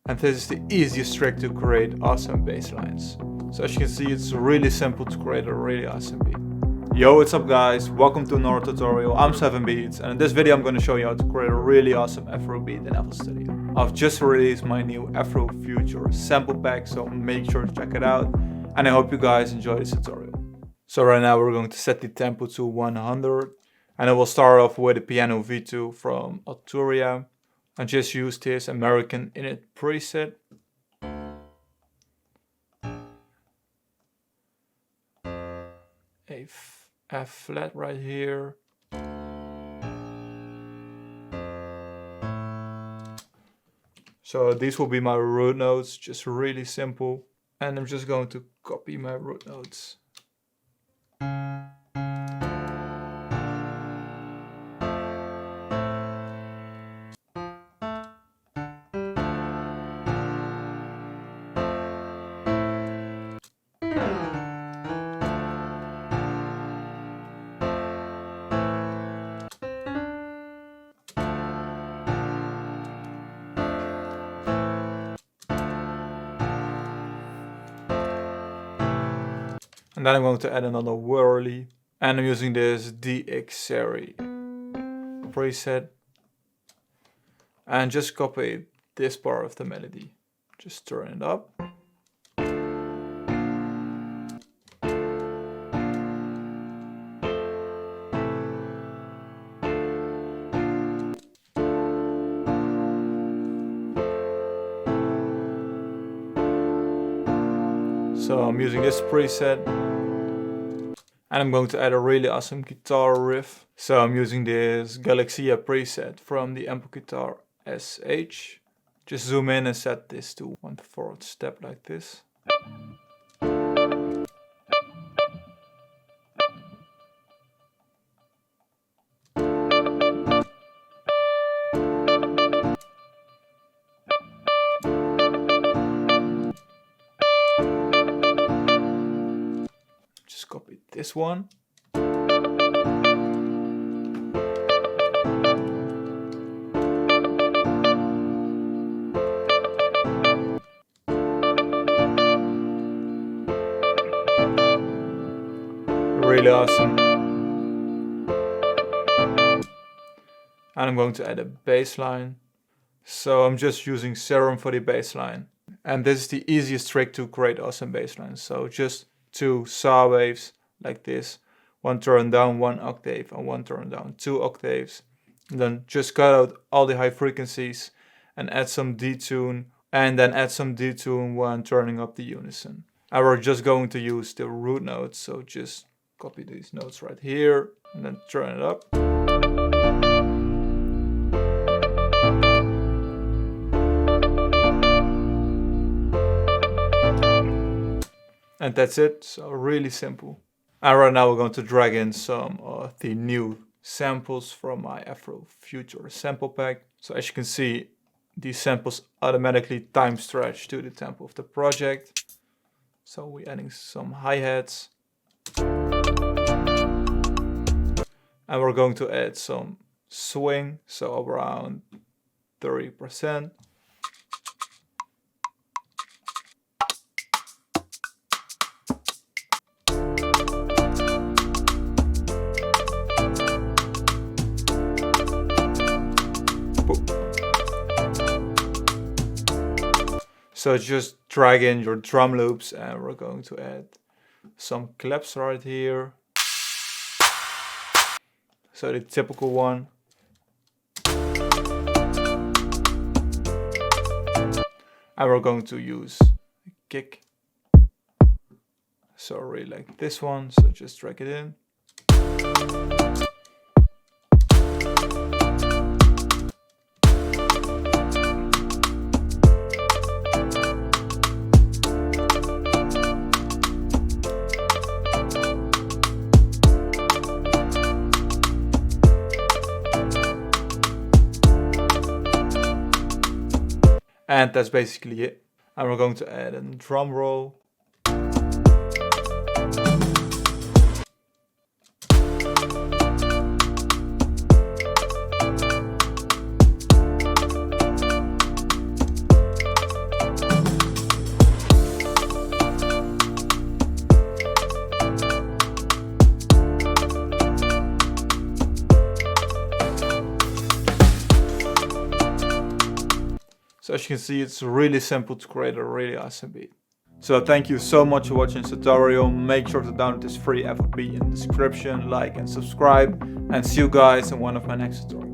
And this is the easiest trick to create awesome bass lines. So as you can see, it's really simple to create a really awesome beat. Yo, what's up guys, welcome to another tutorial. I'm 7beats, and in this video I'm going to show you how to create a really awesome afro beat in FL Studio. I've just released my new afrofuture sample pack, so make sure to check it out, and I hope you guys enjoy this tutorial. So right now we're going to set the tempo to 100, and I will start off with a piano V2 from Arturia. I just used this American init preset. A F flat right here. So these will be my root notes, just really simple. And I'm just going to copy my root notes. And then I'm going to add another whirly, and I'm using this DX series preset, and just copy this part of the melody. Just turn it up. So I'm using this preset, and I'm going to add a really awesome guitar riff. So I'm using this Galaxia preset from the Amp Guitar SH. Just zoom in and set this to 1/4 step like this. Just copy this one. Really awesome. And I'm going to add a bass line. So I'm just using Serum for the bass line. And this is the easiest trick to create awesome bass lines. So just 2 saw waves like this, 1 turn down 1 octave and 1 turn down 2 octaves, and then just cut out all the high frequencies and add some detune, and then add some detune when turning up the unison. And we're just going to use the root notes, so just copy these notes right here and then turn it up. And that's it, so really simple. And right now we're going to drag in some of the new samples from my afrofuture sample pack. So as you can see, these samples automatically time stretch to the tempo of the project. So we're adding some hi-hats. And we're going to add some swing, so around 30%. So just drag in your drum loops, and we're going to add some claps right here. So the typical one. And we're going to use a kick. So really like this one, so just drag it in. And that's basically it. And we're going to add a drum roll. as you can see, it's really simple to create a really awesome beat. So thank you so much for watching this tutorial. Make sure to download this free FL beat in the description, like and subscribe, and see you guys in one of my next tutorials.